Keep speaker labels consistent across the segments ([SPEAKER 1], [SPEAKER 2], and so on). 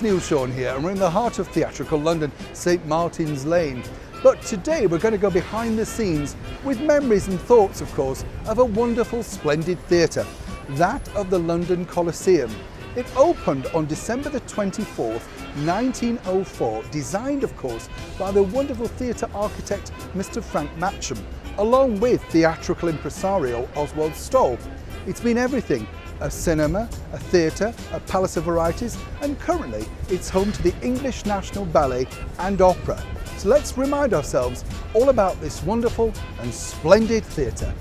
[SPEAKER 1] Neil Sean here, and we're in the heart of theatrical London, St Martin's Lane. But today we're going to go behind the scenes with memories and thoughts, of course, of a wonderful, splendid theatre, that of the London Coliseum. It opened on December the 24th, 1904, designed, of course, by the wonderful theatre architect Mr. Frank Matcham, along with theatrical impresario Oswald Stoll. It's been everything: a cinema, a theatre, a palace of varieties, and currently it's home to the English National Ballet and Opera. So let's remind ourselves all about this wonderful and splendid theatre.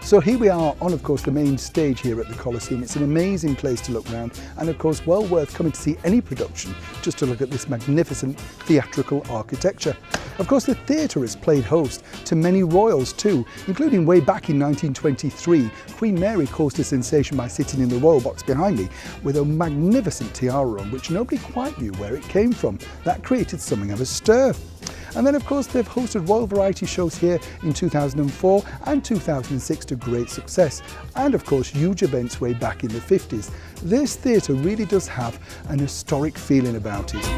[SPEAKER 1] So here we are on, of course, the main stage here at the Coliseum. It's an amazing place to look around, and of course well worth coming to see any production just to look at this magnificent theatrical architecture. Of course, the theatre has played host to many royals too, including way back in 1923. Queen Mary caused a sensation by sitting in the royal box behind me with a magnificent tiara on, which nobody quite knew where it came from. That created something of a stir. And then, of course, they've hosted royal variety shows here in 2004 and 2006 to great success. And, of course, huge events way back in the 50s. This theatre really does have an historic feeling about it.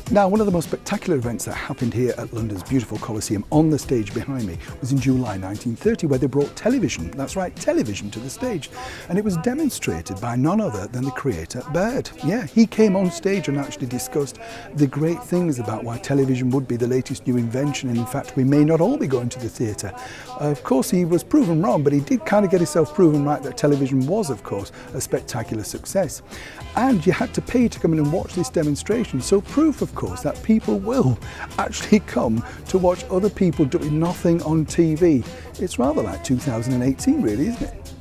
[SPEAKER 1] Now, one of the most spectacular events that happened here at London's beautiful Coliseum on the stage behind me was in July 1930, where they brought television, that's right, television to the stage. And it was demonstrated by none other than the creator, Bird. Yeah, he came on stage and actually discussed the great things about why television would be the latest new invention, and in fact we may not all be going to the theatre. Of course, he was proven wrong, but he did kind of get himself proven right that television was, of course, a spectacular success. And you had to pay to come in and watch this demonstration, so proof, of course, that people will actually come to watch other people doing nothing on TV. It's rather like 2018, really, isn't it?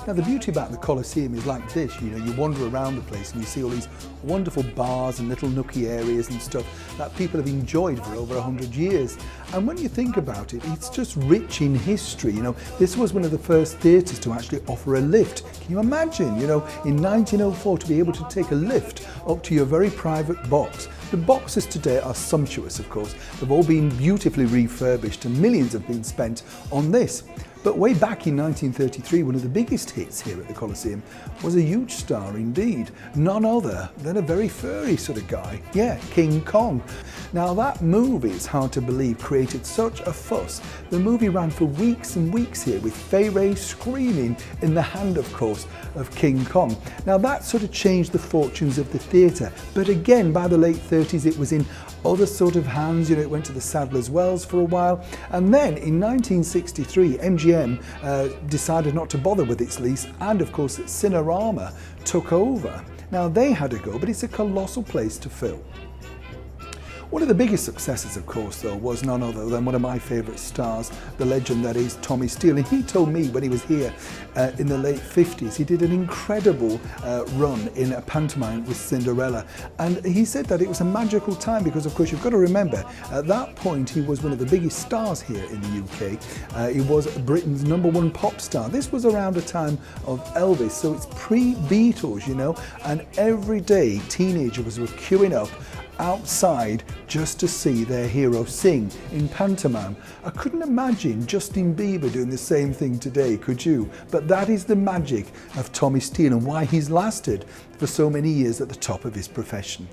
[SPEAKER 1] Now, the beauty about the Coliseum is like this, you know, you wander around the place and you see all these wonderful bars and little nooky areas and stuff that people have enjoyed for over 100 years. And when you think about it, it's just rich in history. You know, this was one of the first theatres to actually offer a lift. Can you imagine, you know, in 1904 to be able to take a lift up to your very private box? The boxes today are sumptuous, of course. They've all been beautifully refurbished and millions have been spent on this. But way back in 1933, one of the biggest hits here at the Coliseum was a huge star indeed. None other than a very furry sort of guy. Yeah, King Kong. Now that movie, it's hard to believe, created such a fuss. The movie ran for weeks and weeks here with Fay Wray screaming in the hand, of course, of King Kong. Now that sort of changed the fortunes of the theatre. But again, by the late 30s, it was in other sort of hands. You know, it went to the Sadler's Wells for a while. And then in 1963, MGM decided not to bother with its lease, and of course Cinerama took over. Now they had a go, but it's a colossal place to fill. One of the biggest successes, of course, though, was none other than one of my favourite stars, the legend that is Tommy Steele. And he told me when he was here in the late 50s, he did an incredible run in a pantomime with Cinderella. And he said that it was a magical time because, of course, you've got to remember, at that point, he was one of the biggest stars here in the UK. He was Britain's #1 pop star. This was around a time of Elvis, so it's pre-Beatles, you know, and every day teenagers were queuing up outside just to see their hero sing in pantomime. I couldn't imagine Justin Bieber doing the same thing today, could you? But that is the magic of Tommy Steele and why he's lasted for so many years at the top of his profession.